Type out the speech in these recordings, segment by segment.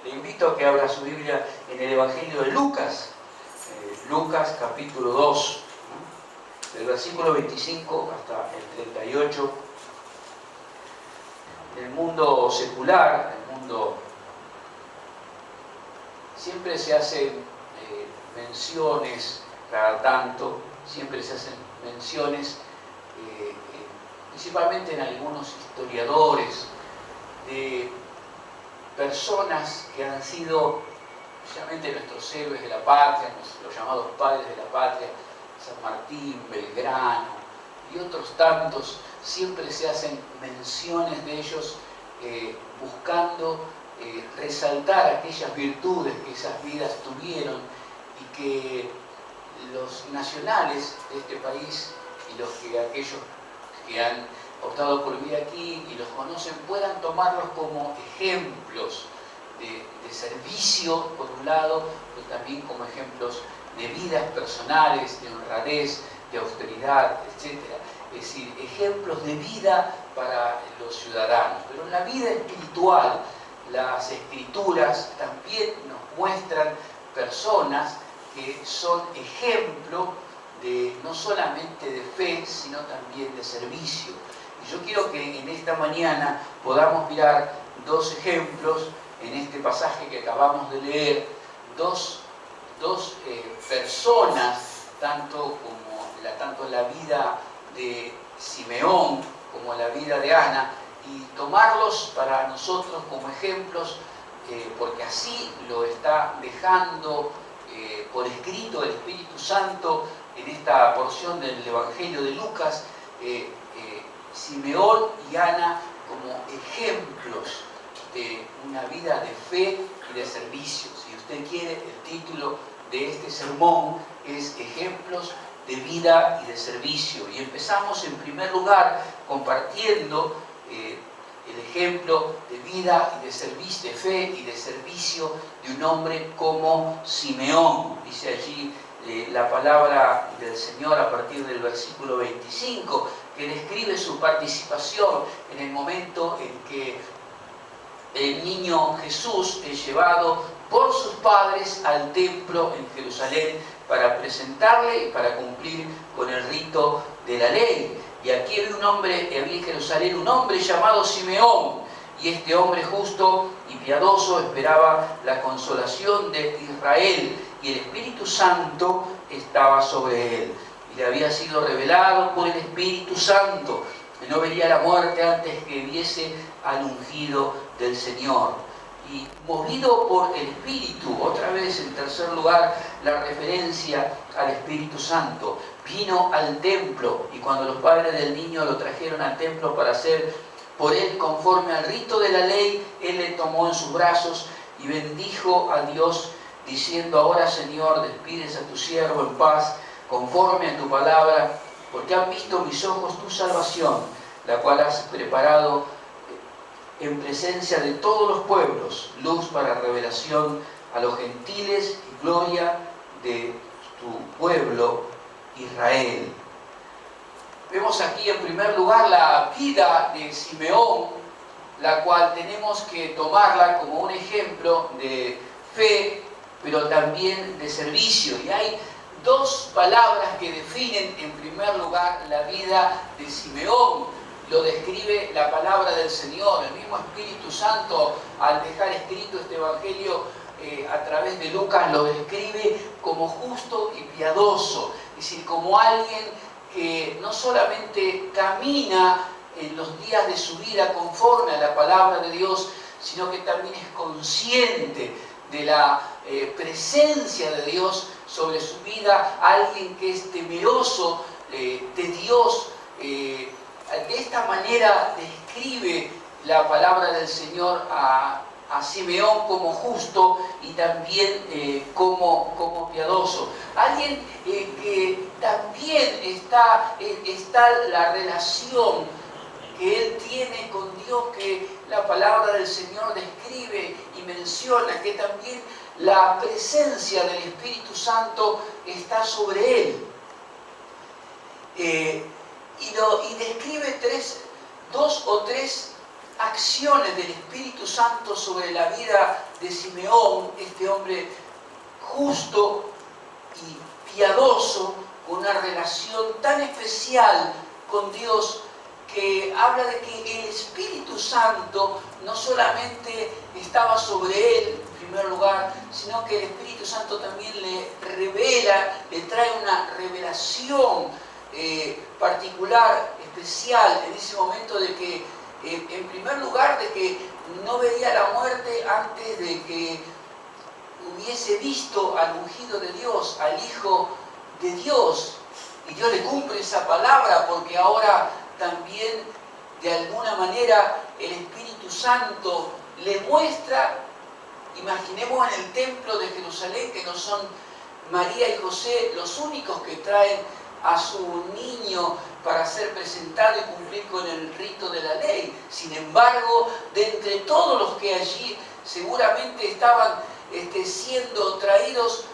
Le invito a que abra su Biblia en el Evangelio de Lucas, Lucas capítulo 2, ¿no? Del versículo 25 hasta el 38. En el mundo secular, en el mundo, siempre se hacen menciones, cada tanto, siempre se hacen menciones, principalmente en algunos historiadores, de personas que han sido precisamente nuestros héroes de la patria, los llamados padres de la patria, San Martín, Belgrano y otros tantos. Siempre se hacen menciones de ellos buscando resaltar aquellas virtudes que esas vidas tuvieron y que los nacionales de este país y aquellos que han optado por vivir aquí y los conocen puedan tomarlos como ejemplos de servicio por un lado, pero también como ejemplos de vidas personales, de honradez, de austeridad, etc. Es decir, ejemplos de vida para los ciudadanos. Pero en la vida espiritual, las Escrituras también nos muestran personas que son ejemplo de no solamente de fe, sino también de servicio. Y yo quiero que en esta mañana podamos mirar dos ejemplos en este pasaje que acabamos de leer, dos personas, tanto en la vida de Simeón como en la vida de Ana, y tomarlos para nosotros como ejemplos, porque así lo está dejando por escrito el Espíritu Santo en esta porción del Evangelio de Lucas, Simeón y Ana como ejemplos de una vida de fe y de servicio. Si usted quiere, el título de este sermón es Ejemplos de vida y de servicio. Y empezamos en primer lugar compartiendo el ejemplo de vida y de servicio, de fe y de servicio de un hombre como Simeón. Dice allí la palabra del Señor a partir del versículo 25, que describe su participación en el momento en que el niño Jesús es llevado por sus padres al templo en Jerusalén para presentarle y para cumplir con el rito de la ley. Y aquí había en Jerusalén un hombre llamado Simeón, y este hombre justo y piadoso esperaba la consolación de Israel, y el Espíritu Santo estaba sobre él. Y le había sido revelado por el Espíritu Santo que no vería la muerte antes que viese al ungido del Señor. Y movido por el Espíritu, otra vez en tercer lugar la referencia al Espíritu Santo, vino al templo, y cuando los padres del niño lo trajeron al templo para hacer por él conforme al rito de la ley, él le tomó en sus brazos y bendijo a Dios, diciendo: ahora, Señor, despides a tu siervo en paz, conforme a tu palabra, porque han visto mis ojos tu salvación, la cual has preparado en presencia de todos los pueblos, luz para revelación a los gentiles y gloria de tu pueblo Israel. Vemos aquí en primer lugar la vida de Simeón, la cual tenemos que tomarla como un ejemplo de fe, pero también de servicio. Y hay dos palabras que definen en primer lugar la vida de Simeón. Lo describe la palabra del Señor. El mismo Espíritu Santo, al dejar escrito este Evangelio a través de Lucas, lo describe como justo y piadoso. Es decir, como alguien que no solamente camina en los días de su vida conforme a la palabra de Dios, sino que también es consciente de la presencia de Dios sobre su vida, alguien que es temeroso de Dios. De esta manera describe la palabra del Señor a Simeón como justo y también como piadoso. Alguien que también está la relación que él tiene con Dios, que la palabra del Señor describe y menciona, que también la presencia del Espíritu Santo está sobre él. Y describe dos o tres acciones del Espíritu Santo sobre la vida de Simeón, este hombre justo y piadoso, con una relación tan especial con Dios, que habla de que el Espíritu Santo no solamente estaba sobre él en primer lugar, sino que el Espíritu Santo también le revela, le trae una revelación particular, especial, en ese momento de que, en primer lugar, de que no veía la muerte antes de que hubiese visto al ungido de Dios, al Hijo de Dios. Y Dios le cumple esa palabra, porque ahora también, de alguna manera, el Espíritu Santo le muestra, imaginemos en el templo de Jerusalén, que no son María y José los únicos que traen a su niño para ser presentado y cumplir con el rito de la ley. Sin embargo, de entre todos los que allí seguramente estaban siendo traídos,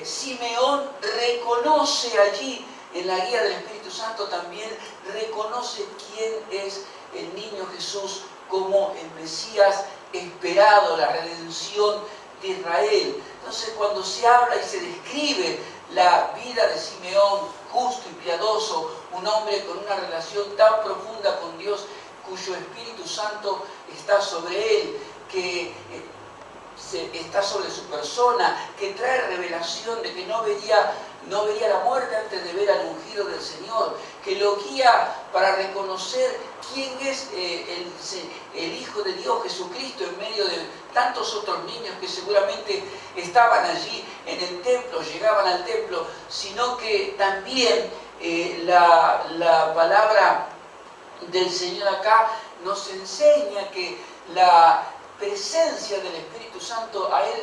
Simeón reconoce allí, en la guía del Espíritu Santo también, reconoce quién es el niño Jesús como el Mesías esperado, la redención de Israel. Entonces, cuando se habla y se describe la vida de Simeón, justo y piadoso, un hombre con una relación tan profunda con Dios, cuyo Espíritu Santo está sobre él, que está sobre su persona, que trae revelación de que no vería la muerte antes de ver al ungido del Señor, que lo guía para reconocer quién es el Hijo de Dios, Jesucristo, en medio de tantos otros niños que seguramente estaban allí en el templo, llegaban al templo, sino que también la palabra del Señor acá nos enseña que la presencia del Espíritu Santo a él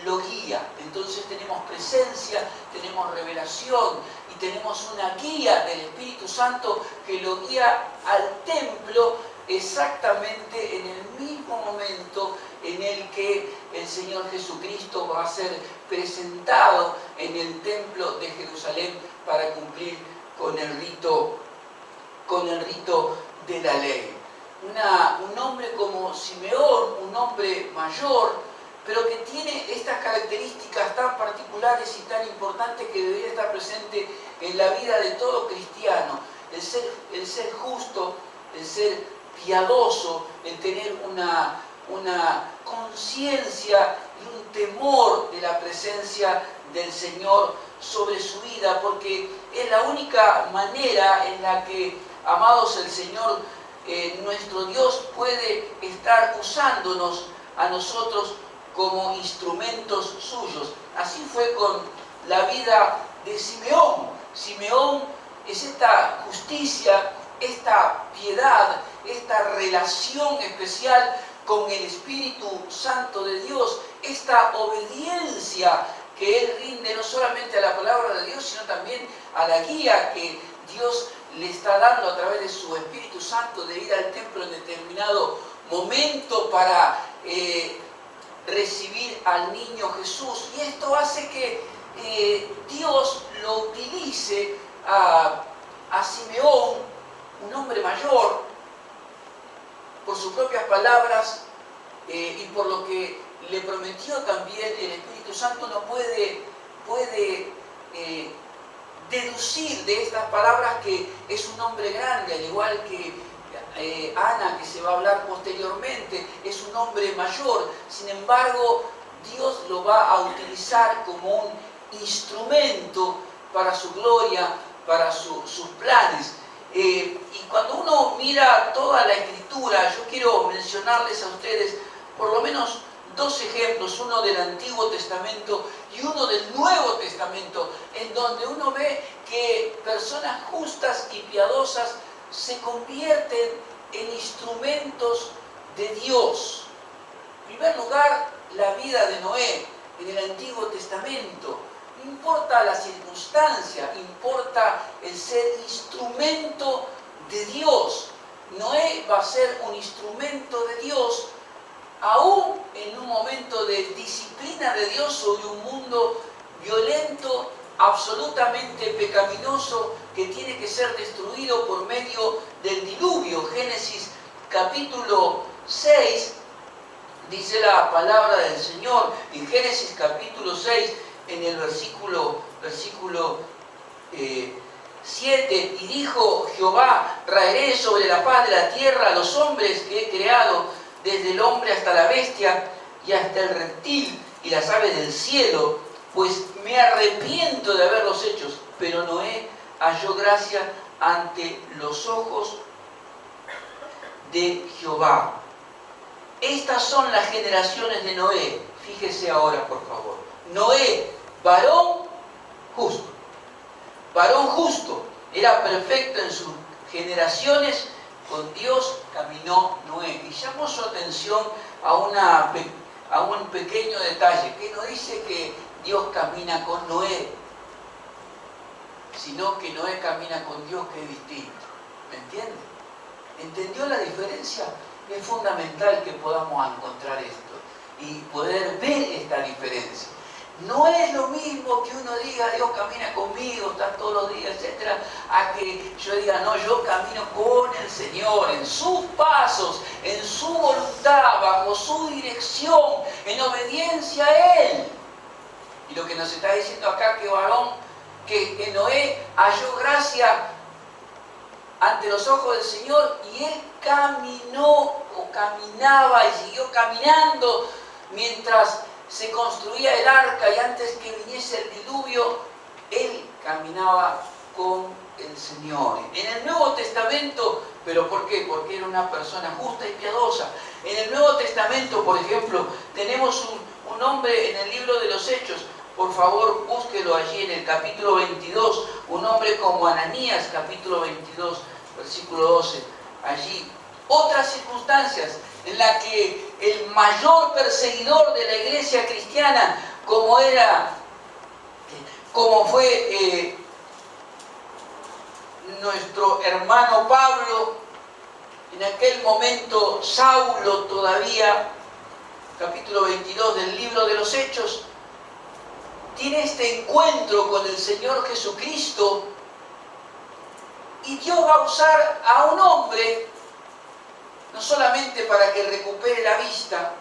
lo guía. Entonces tenemos presencia, tenemos revelación y tenemos una guía del Espíritu Santo que lo guía al templo exactamente en el mismo momento en el que el Señor Jesucristo va a ser presentado en el templo de Jerusalén para cumplir con el rito de la ley. Un hombre como Simeón, un hombre mayor, pero que tiene estas características tan particulares y tan importantes que debería estar presente en la vida de todo cristiano: el ser justo, el ser piadoso, el tener una conciencia y un temor de la presencia del Señor sobre su vida, porque es la única manera en la que, amados, el Señor, nuestro Dios, puede estar usándonos a nosotros como instrumentos suyos. Así fue con la vida de Simeón. Simeón es esta justicia, esta piedad, esta relación especial con el Espíritu Santo de Dios, esta obediencia que él rinde no solamente a la palabra de Dios, sino también a la guía que Dios le está dando a través de su Espíritu Santo, de ir al templo en determinado momento para recibir al niño Jesús. Y esto hace que Dios lo utilice a Simeón, un hombre mayor, por sus propias palabras y por lo que le prometió también el Espíritu Santo. No puede deducir de estas palabras que es un hombre grande, al igual que Ana, que se va a hablar posteriormente, es un hombre mayor. Sin embargo, Dios lo va a utilizar como un instrumento para su gloria, para sus planes. Y cuando uno mira toda la Escritura, yo quiero mencionarles a ustedes por lo menos dos ejemplos, uno del Antiguo Testamento y uno del Nuevo Testamento, en donde uno ve que personas justas y piadosas se convierten en instrumentos de Dios. En primer lugar, la vida de Noé en el Antiguo Testamento. No importa la circunstancia, importa el ser instrumento de Dios. Noé va a ser un instrumento de Dios, aún en un momento de disciplina de Dios sobre un mundo violento, absolutamente pecaminoso, que tiene que ser destruido por medio del diluvio. Génesis capítulo 6, dice la palabra del Señor, en Génesis capítulo 6, en el versículo 7, y dijo Jehová, raeré sobre la faz de la tierra a los hombres que he creado, desde el hombre hasta la bestia y hasta el reptil y las aves del cielo, pues me arrepiento de haberlos hechos. Pero Noé halló gracia ante los ojos de Jehová. Estas son las generaciones de Noé. Fíjese ahora, por favor. Noé, varón justo. Varón justo. Era perfecto en sus generaciones. Con Dios caminó Noé. Y llamó su atención a un pequeño detalle, que no dice que Dios camina con Noé, sino que Noé camina con Dios, que es distinto. ¿Me entiende? ¿Entendió la diferencia? Es fundamental que podamos encontrar esto y poder ver esta diferencia. No es lo mismo que uno diga, Dios camina conmigo, está todos los días, etc., a que yo diga, no, yo camino con el Señor, en sus pasos, en su voluntad, bajo su dirección, en obediencia a Él. Y lo que nos está diciendo acá, que varón, que Noé halló gracia ante los ojos del Señor, y él caminó o caminaba y siguió caminando mientras se construía el arca, y antes que viniese el diluvio, él caminaba con el Señor. En el Nuevo Testamento, ¿pero por qué? Porque era una persona justa y piadosa. En el Nuevo Testamento, por ejemplo, tenemos un hombre en el libro de los Hechos. Por favor, búsquelo allí en el capítulo 22, un hombre como Ananías, capítulo 22, versículo 12. Allí, otras circunstancias en las que el mayor perseguidor de la iglesia cristiana, como fue nuestro hermano Pablo, en aquel momento Saulo todavía, capítulo 22 del libro de los Hechos, tiene este encuentro con el Señor Jesucristo, y Dios va a usar a un hombre no solamente para que recupere la vista,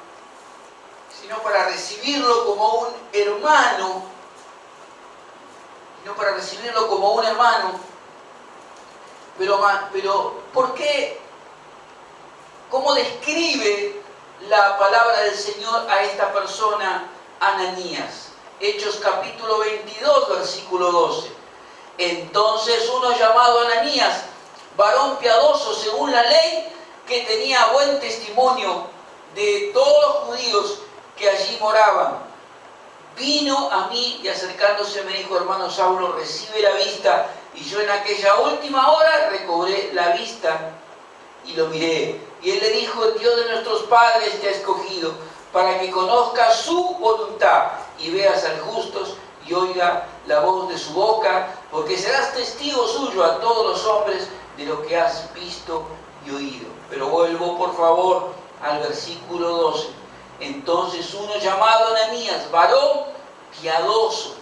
sino para recibirlo como un hermano, pero ¿por qué? ¿Cómo describe la palabra del Señor a esta persona, Ananías? Hechos capítulo 22, versículo 12. Entonces uno llamado Ananías, varón piadoso según la ley, que tenía buen testimonio de todos los judíos que allí moraban, vino a mí y acercándose me dijo, hermano Saulo, recibe la vista. Y yo en aquella última hora recobré la vista y lo miré. Y él le dijo, el Dios de nuestros padres te ha escogido para que conozcas su voluntad y veas al justos y oiga la voz de su boca, porque serás testigo suyo a todos los hombres de lo que has visto y oído. Pero vuelvo por favor al versículo 12. Entonces uno llamado Ananías, varón piadoso,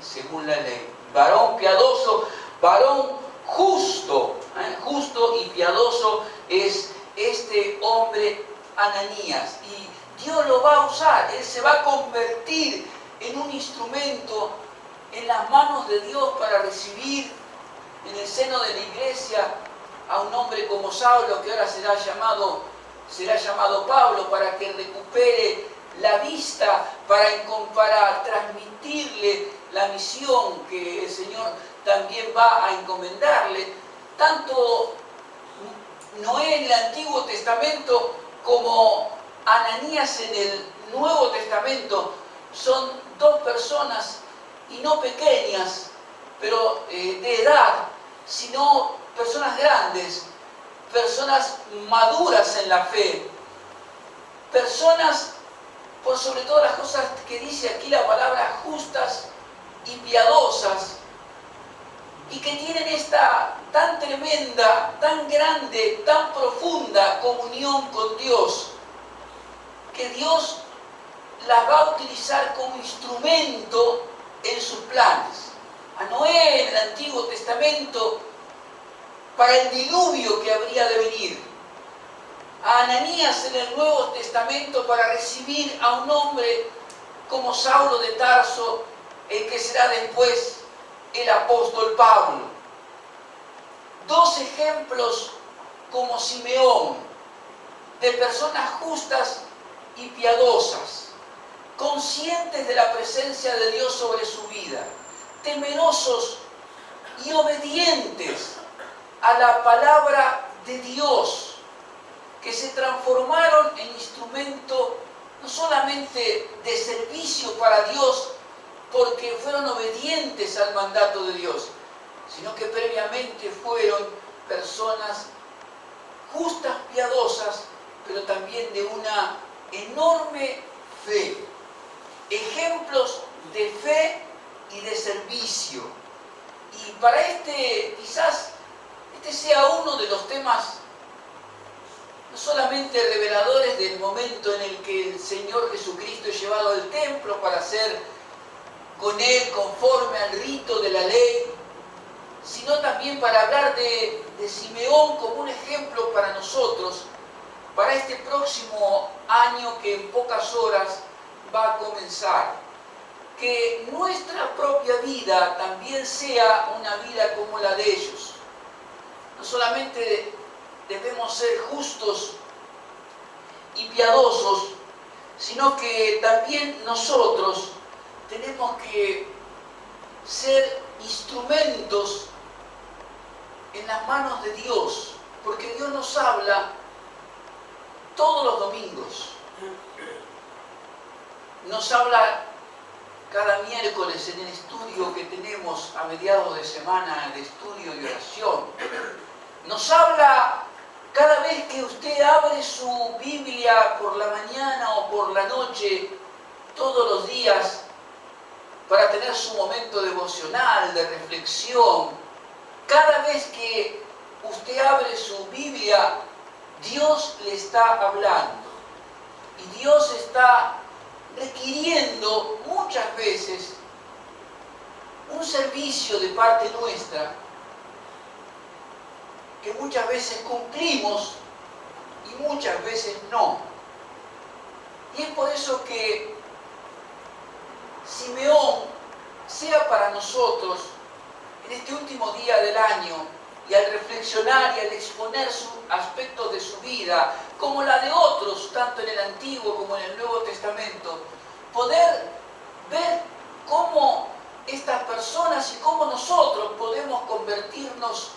según la ley, varón piadoso, varón justo, justo y piadoso es este hombre Ananías, y Dios lo va a usar. Él se va a convertir en un instrumento en las manos de Dios para recibir en el seno de la iglesia a un hombre como Saulo, que ahora será llamado Pablo, para que recupere la vista, para transmitirle la misión que el Señor también va a encomendarle. Tanto Noé en el Antiguo Testamento como Ananías en el Nuevo Testamento son dos personas, y no pequeñas, pero de edad, sino personas grandes, personas maduras en la fe, personas, por sobre todas las cosas que dice aquí la palabra, justas y piadosas, y que tienen esta tan tremenda, tan grande, tan profunda comunión con Dios, que Dios las va a utilizar como instrumento en sus planes. A Noé en el Antiguo Testamento, para el diluvio que habría de venir, a Ananías en el Nuevo Testamento para recibir a un hombre como Saulo de Tarso, el que será después el apóstol Pablo. Dos ejemplos como Simeón, de personas justas y piadosas, conscientes de la presencia de Dios sobre su vida, temerosos y obedientes a la palabra de Dios, que se transformaron en instrumento no solamente de servicio para Dios, porque fueron obedientes al mandato de Dios, sino que previamente fueron personas justas, piadosas, pero también de una enorme fe. Ejemplos de fe y de servicio. Y para quizás este sea uno de los temas no solamente reveladores del momento en el que el Señor Jesucristo es llevado al templo para ser con Él conforme al rito de la ley, sino también para hablar de Simeón como un ejemplo para nosotros, para este próximo año que en pocas horas va a comenzar. Que nuestra propia vida también sea una vida como la de ellos. No solamente debemos ser justos y piadosos, sino que también nosotros tenemos que ser instrumentos en las manos de Dios, porque Dios nos habla todos los domingos. Nos habla cada miércoles en el estudio que tenemos a mediados de semana de estudio y oración. Nos habla cada vez que usted abre su Biblia por la mañana o por la noche, todos los días, para tener su momento devocional, de reflexión. Cada vez que usted abre su Biblia, Dios le está hablando. Y Dios está requiriendo muchas veces un servicio de parte nuestra, que muchas veces cumplimos y muchas veces no. Y es por eso que Simeón sea para nosotros, en este último día del año, y al reflexionar y al exponer sus aspectos de su vida, como la de otros, tanto en el Antiguo como en el Nuevo Testamento, poder ver cómo estas personas y cómo nosotros podemos convertirnos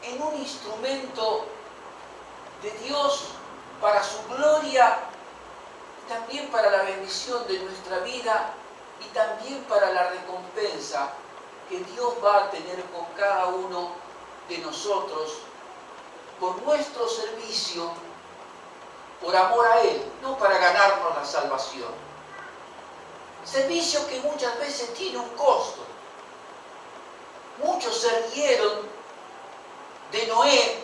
en un instrumento de Dios para su gloria, y también para la bendición de nuestra vida, y también para la recompensa que Dios va a tener con cada uno de nosotros por nuestro servicio, por amor a Él, no para ganarnos la salvación. Servicio que muchas veces tiene un costo. Muchos se rieron de Noé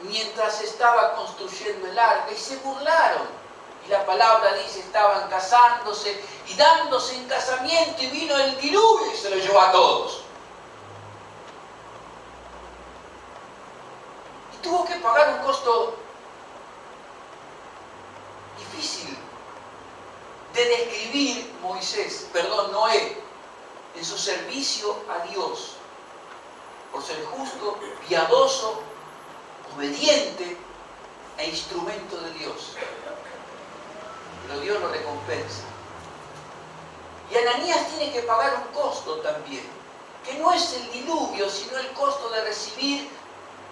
mientras estaba construyendo el arca y se burlaron. Y la palabra dice, estaban casándose y dándose en casamiento, y vino el diluvio y se lo llevó a todos. Y tuvo que pagar un costo difícil de describir Noé, en su servicio a Dios, por ser justo, piadoso, obediente e instrumento de Dios. Pero Dios lo recompensa. Y Ananías tiene que pagar un costo también, que no es el diluvio, sino el costo de recibir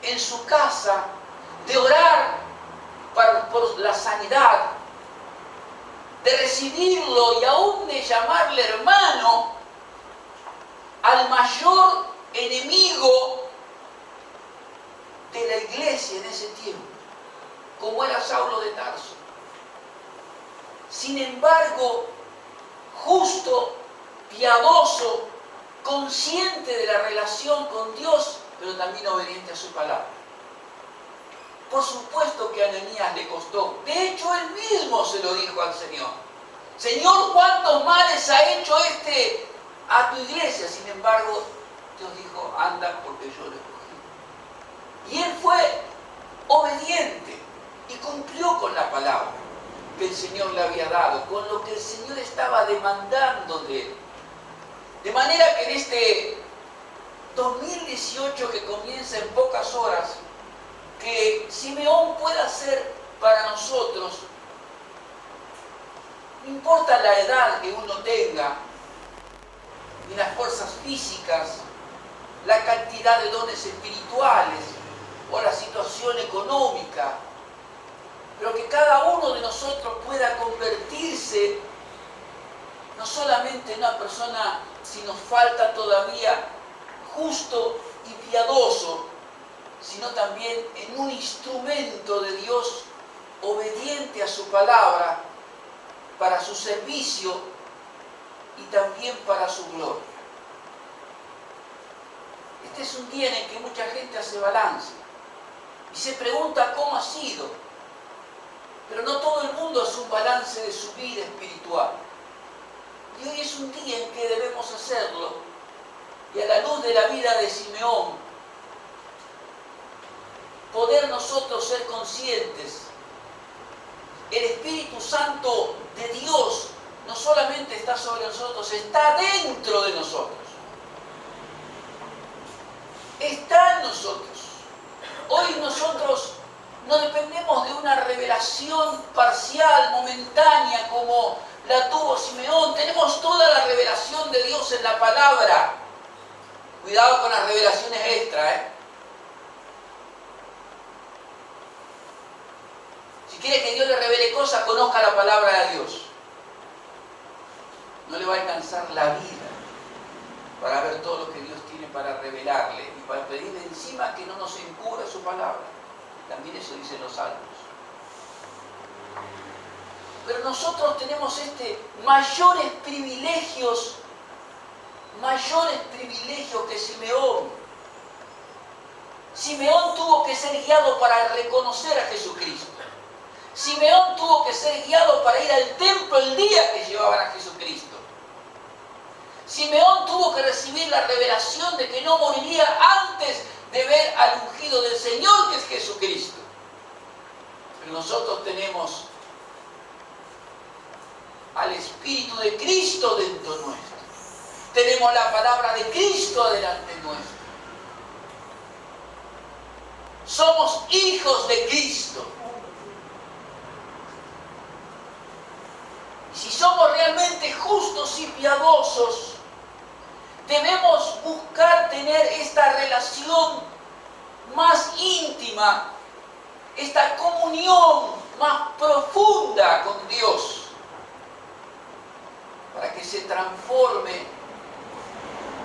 en su casa, de orar por la sanidad, de recibirlo y aún de llamarle hermano al mayor enemigo de la iglesia en ese tiempo, como era Saulo de Tarso. Sin embargo, justo, piadoso, consciente de la relación con Dios, pero también obediente a su palabra. Por supuesto que a Ananías le costó. De hecho, él mismo se lo dijo al Señor. Señor, ¿cuántos males ha hecho a tu iglesia? Sin embargo, Dios dijo, anda porque yo lo escogí. Y él fue obediente. y cumplió con la palabra que el Señor le había dado, con lo que el Señor estaba demandando de él. De manera que en este 2018 que comienza en pocas horas, que Simeón pueda ser para nosotros, no importa la edad que uno tenga, ni las fuerzas físicas, la cantidad de dones espirituales o la situación económica, pero que cada uno de nosotros pueda convertirse no solamente en una persona, si nos falta todavía, justo y piadoso, sino también en un instrumento de Dios obediente a su palabra para su servicio y también para su gloria. Este es un día en el que mucha gente hace balance y se pregunta cómo ha sido, pero no todo el mundo hace un balance de su vida espiritual. Y hoy es un día en que debemos hacerlo, y a la luz de la vida de Simeón, poder nosotros ser conscientes. El Espíritu Santo de Dios no solamente está sobre nosotros, está dentro de nosotros. Está en nosotros. Hoy nosotros no dependemos de una revelación parcial, momentánea, como la tuvo Simeón. Tenemos toda la revelación de Dios en la palabra. Cuidado con las revelaciones extra, Si quiere que Dios le revele cosas, conozca la palabra de Dios. No le va a alcanzar la vida para ver todo lo que Dios tiene para revelarle y para pedirle encima que no nos encubra su palabra. También eso dicen los salmos. Pero nosotros tenemos mayores privilegios que Simeón. Simeón tuvo que ser guiado para reconocer a Jesucristo. Simeón tuvo que ser guiado para ir al templo el día que llevaban a Jesucristo. Simeón tuvo que recibir la revelación de que no moriría antes de ver al ungido del Señor, que es Jesucristo. Pero nosotros tenemos al Espíritu de Cristo dentro nuestro. Tenemos la palabra de Cristo delante nuestro. Somos hijos de Cristo. Y si somos realmente justos y piadosos, debemos buscar tener esta relación más íntima, esta comunión más profunda con Dios, para que se transforme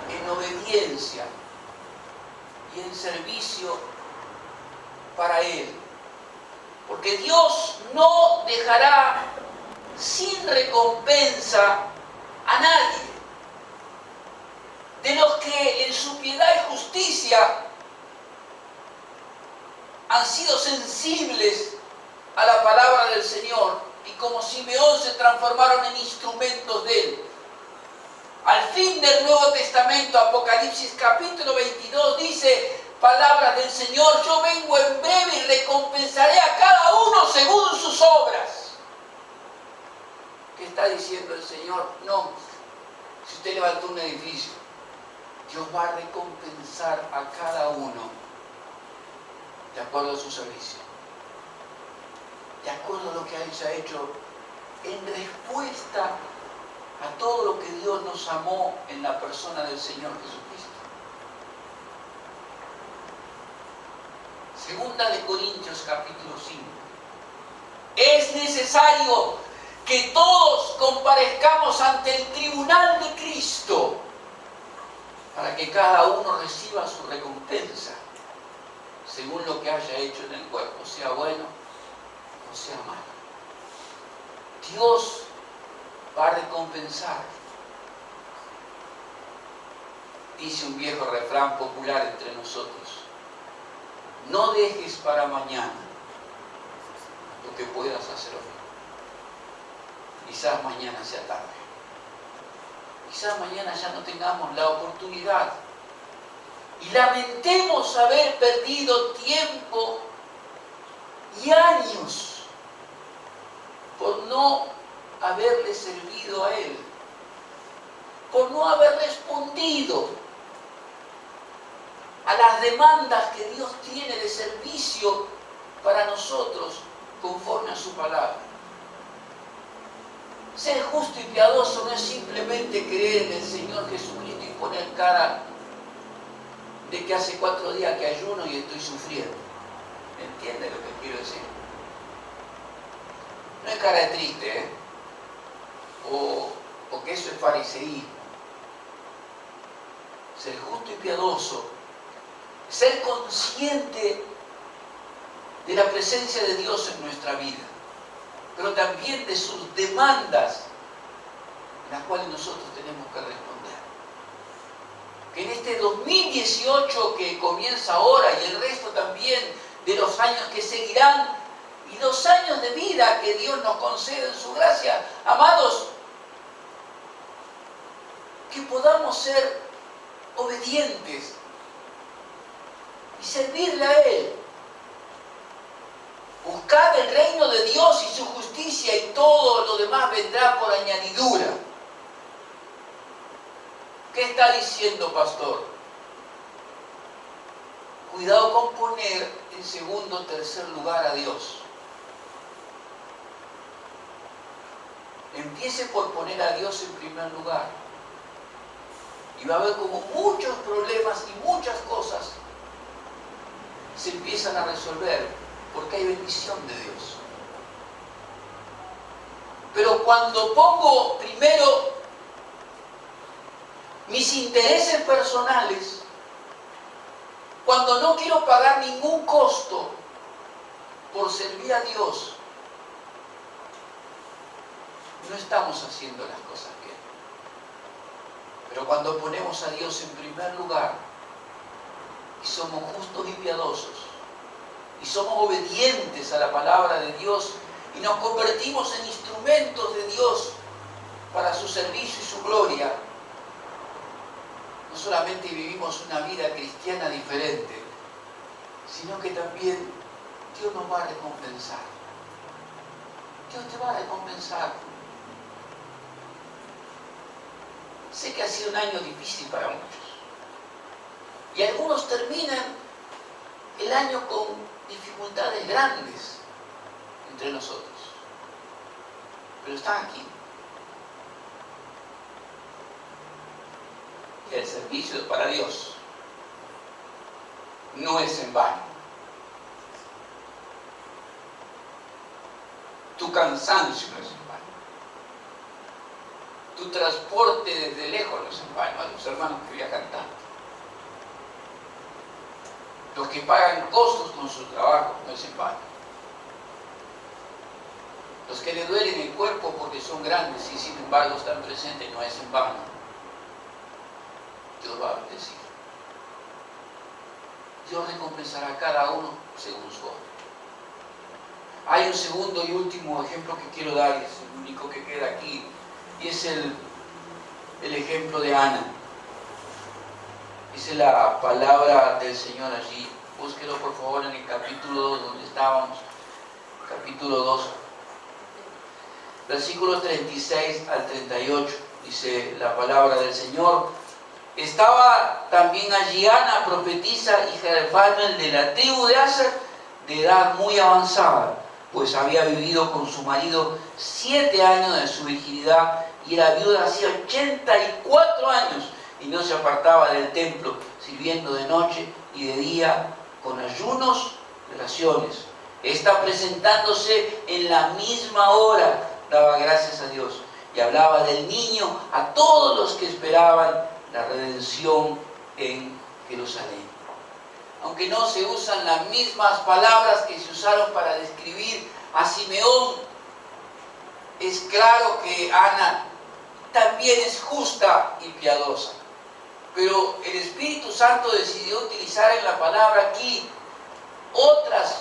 en obediencia y en servicio para Él. Porque Dios no dejará sin recompensa a nadie. De los que en su piedad y justicia han sido sensibles a la palabra del Señor y como Simeón se transformaron en instrumentos de Él. Al fin del Nuevo Testamento, Apocalipsis capítulo 22 dice: palabras del Señor, yo vengo en breve y recompensaré a cada uno según sus obras. ¿Qué está diciendo el Señor? No, si usted levantó un edificio, Dios va a recompensar a cada uno de acuerdo a su servicio, de acuerdo a lo que haya hecho en respuesta a todo lo que Dios nos amó en la persona del Señor Jesucristo. Segunda de Corintios capítulo 5. Es necesario que todos comparezcamos ante el tribunal de Cristo para que cada uno reciba su recompensa según lo que haya hecho en el cuerpo, sea bueno o sea malo. Dios va a recompensar. Dice un viejo refrán popular entre nosotros: no dejes para mañana lo que puedas hacer hoy. Quizás mañana sea tarde. Quizás mañana ya no tengamos la oportunidad. Y lamentemos haber perdido tiempo y años por no haberle servido a Él, por no haber respondido a las demandas que Dios tiene de servicio para nosotros conforme a su palabra. Ser justo y piadoso no es simplemente creer en el Señor Jesucristo y poner cara de que hace 4 días que ayuno y estoy sufriendo. ¿Entiende lo que quiero decir? No es cara de triste, ¿eh? O que eso es fariseísmo. Ser justo y piadoso, ser consciente de la presencia de Dios en nuestra vida, pero también de sus demandas, las cuales nosotros tenemos que responder. Que en este 2018 que comienza ahora y el resto también de los años que seguirán y los años de vida que Dios nos concede en su gracia, amados, que podamos ser obedientes y servirle a Él. Buscad el reino de Dios y su justicia y todo lo demás vendrá por añadidura. ¿Qué está diciendo, pastor? Cuidado con poner en segundo o tercer lugar a Dios. Empiece por poner a Dios en primer lugar. Y va a haber como muchos problemas y muchas cosas se empiezan a resolver porque hay bendición de Dios. Pero cuando pongo primero mis intereses personales, cuando no quiero pagar ningún costo por servir a Dios, no estamos haciendo las cosas bien. Pero cuando ponemos a Dios en primer lugar y somos justos y piadosos y somos obedientes a la palabra de Dios y nos convertimos en instrumentos de Dios para su servicio y su gloria, no solamente vivimos una vida cristiana diferente, sino que también Dios nos va a recompensar. Dios te va a recompensar. Sé que ha sido un año difícil para muchos. Y algunos terminan el año con dificultades grandes entre nosotros. Pero están aquí. Y el servicio para Dios no es en vano. Tu cansancio no es en vano. Tu transporte desde lejos no es en vano. A los hermanos que viajan tanto. Los que pagan costos con su trabajo no es en vano. Los que le duelen el cuerpo porque son grandes y sin embargo están presentes no es en vano. Dios va a bendecir. Dios recompensará a cada uno según su obra. Hay un segundo y último ejemplo que quiero dar, y es el único que queda aquí, y es el ejemplo de Ana. Dice la palabra del Señor allí. Búsquelo por favor en el capítulo 2, donde estábamos. Capítulo 2. Versículos 36 al 38. Dice la palabra del Señor. Estaba también allí Ana, profetisa, hija de Phanuel de la tribu de Aser, de edad muy avanzada, pues había vivido con su marido 7 años de su virginidad y era viuda hacía 84 años y no se apartaba del templo, sirviendo de noche y de día con ayunos y oraciones. Esta, presentándose en la misma hora, daba gracias a Dios y hablaba del niño a todos los que esperaban la redención en Jerusalén. Aunque no se usan las mismas palabras que se usaron para describir a Simeón, es claro que Ana también es justa y piadosa. Pero el Espíritu Santo decidió utilizar en la palabra aquí otras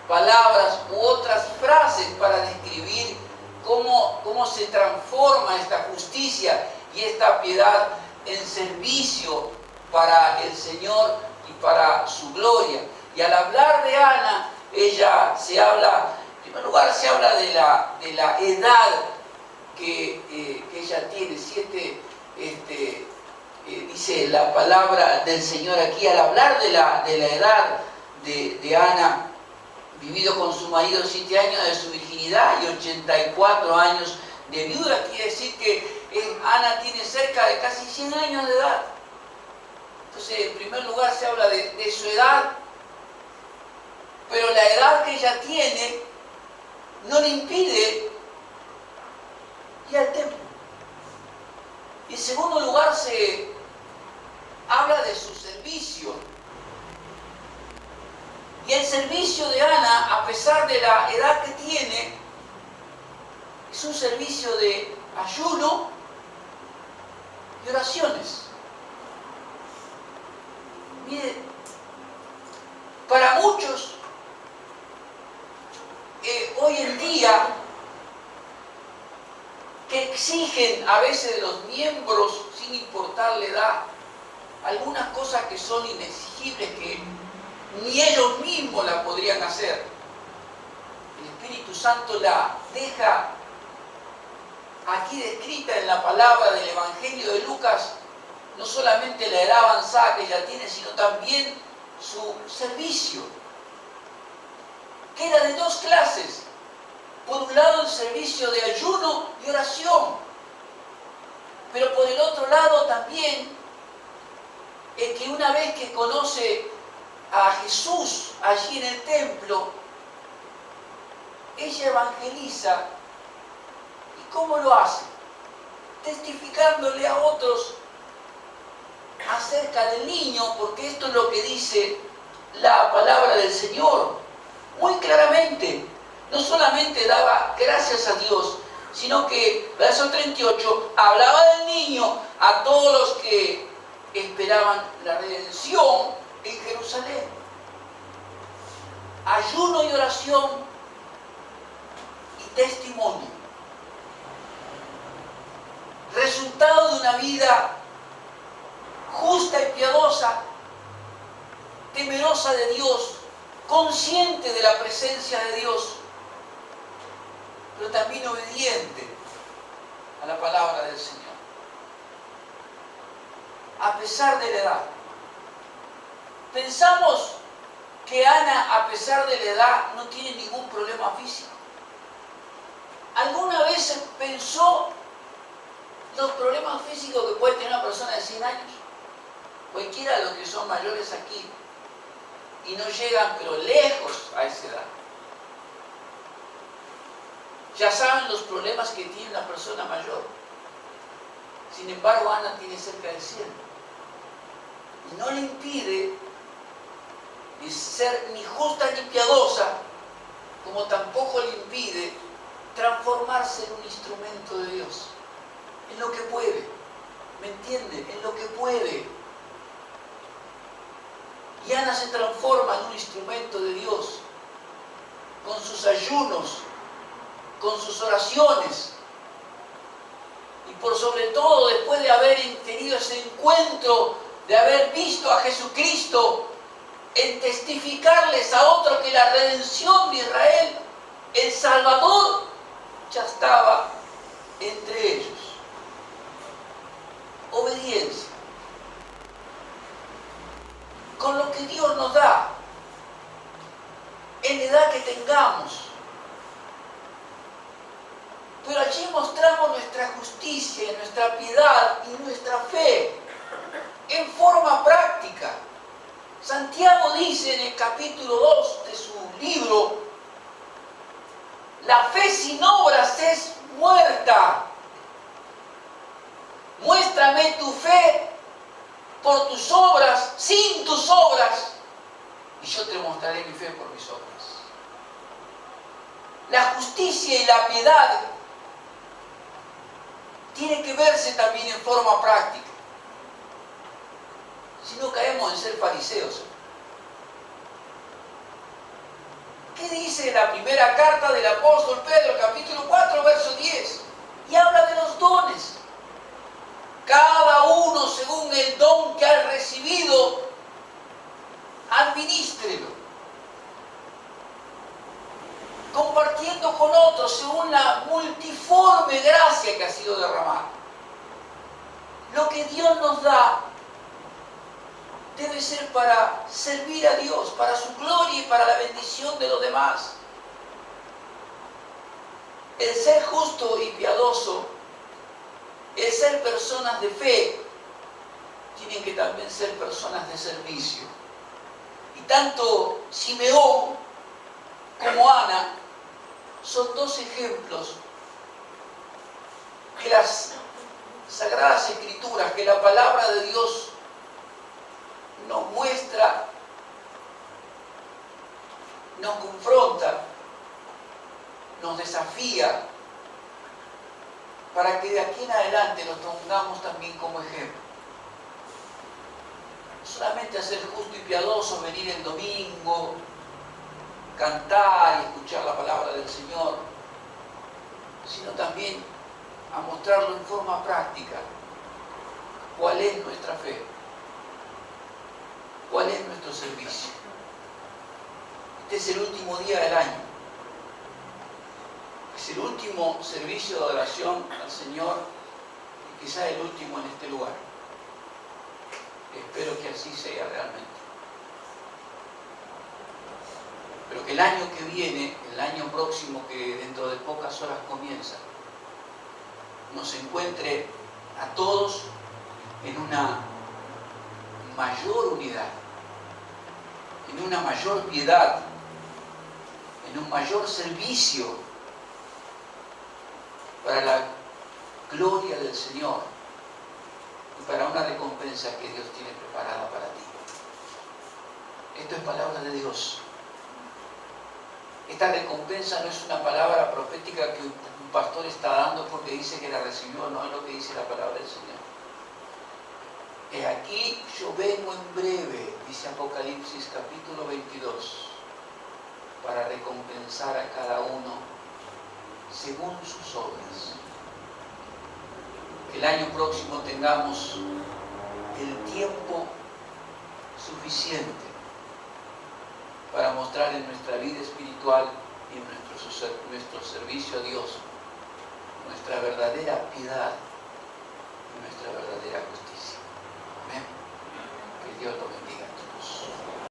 palabras u otras frases para describir cómo se transforma esta justicia y esta piedad en servicio para el Señor y para su gloria. Y al hablar de Ana, ella se habla, en primer lugar se habla de la edad que ella tiene. Dice la palabra del Señor aquí, al hablar de la edad de Ana, vivido con su marido 7 años de su virginidad y 84 años de viuda, quiere decir que Ana tiene cerca de casi 100 años de edad. Entonces, en primer lugar se habla de su edad, pero la edad que ella tiene no le impide ir al templo. Y en segundo lugar se habla de su servicio. Y el servicio de Ana, a pesar de la edad que tiene, es un servicio de ayuno y oraciones. Mire, para muchos, hoy en día, que exigen a veces de los miembros, sin importar la edad, algunas cosas que son inexigibles, que ni ellos mismos la podrían hacer. El Espíritu Santo la deja aquí descrita en la palabra del Evangelio de Lucas, no solamente la edad avanzada que ella tiene, sino también su servicio, que era de dos clases. Por un lado el servicio de ayuno y oración, pero por el otro lado también es que una vez que conoce a Jesús allí en el templo, ella evangeliza. ¿Y cómo lo hace? Testificándole a otros acerca del niño, porque esto es lo que dice la palabra del Señor muy claramente. No solamente daba gracias a Dios, sino que, verso 38, hablaba del niño a todos los que esperaban la redención en Jerusalén. Ayuno y oración y testimonio. Resultado de una vida justa y piadosa, temerosa de Dios, consciente de la presencia de Dios, pero también obediente a la palabra del Señor. A pesar de la edad. Pensamos que Ana, a pesar de la edad, no tiene ningún problema físico. ¿Alguna vez pensó los problemas físicos que puede tener una persona de 100 años? Cualquiera de los que son mayores aquí y no llegan, pero lejos a esa edad, ya saben los problemas que tiene una persona mayor. Sin embargo, Ana tiene cerca de 100. Y no le impide ni ser ni justa ni piadosa, como tampoco le impide transformarse en un instrumento de Dios. En lo que puede. ¿Me entiende? En lo que puede. Y Ana se transforma en un instrumento de Dios, con sus ayunos, con sus oraciones, y por sobre todo después de haber tenido ese encuentro, de haber visto a Jesucristo, en testificarles a otros que la redención de Israel, el Salvador, ya estaba entre ellos. Obediencia. Con lo que Dios nos da, en la edad que tengamos. Pero allí mostramos nuestra justicia, nuestra piedad y nuestra fe en forma práctica. Santiago dice en el capítulo 2 de su libro, la fe sin obras es muerta. Muéstrame tu fe por tus obras, sin tus obras, y yo te mostraré mi fe por mis obras. La justicia y la piedad tiene que verse también en forma práctica. Si no caemos en ser fariseos. ¿Qué dice la primera carta del apóstol Pedro, capítulo 4, verso 10? Y habla de los dones. Cada uno según el don que ha recibido, administrelo. sido derramado. Lo que Dios nos da debe ser para servir a Dios, para su gloria y para la bendición de los demás. El ser justo y piadoso, el ser personas de fe, tienen que también ser personas de servicio. Y tanto Simeón como Ana son dos ejemplos que las Sagradas Escrituras, que la palabra de Dios nos muestra, nos confronta, nos desafía, para que de aquí en adelante nos pongamos también como ejemplo. No solamente a ser justo y piadoso, venir el domingo, cantar y escuchar la palabra del Señor, sino también a mostrarlo en forma práctica. ¿Cuál es nuestra fe? ¿Cuál es nuestro servicio? Este es el último día del año. Es el último servicio de adoración al Señor y quizá el último en este lugar. Espero que así sea realmente. Pero que el año que viene, el año próximo que dentro de pocas horas comienza, nos encuentre a todos en una mayor unidad, en una mayor piedad, en un mayor servicio para la gloria del Señor y para una recompensa que Dios tiene preparada para ti. Esto es palabra de Dios. Esta recompensa no es una palabra profética que un pastor está dando porque dice que la recibió, no es lo que dice la palabra del Señor. Aquí yo vengo en breve, dice Apocalipsis capítulo 22, para recompensar a cada uno según sus obras. Que el año próximo tengamos el tiempo suficiente para mostrar en nuestra vida espiritual y en nuestro servicio a Dios nuestra verdadera piedad y nuestra verdadera justicia. Amén. Que Dios lo bendiga.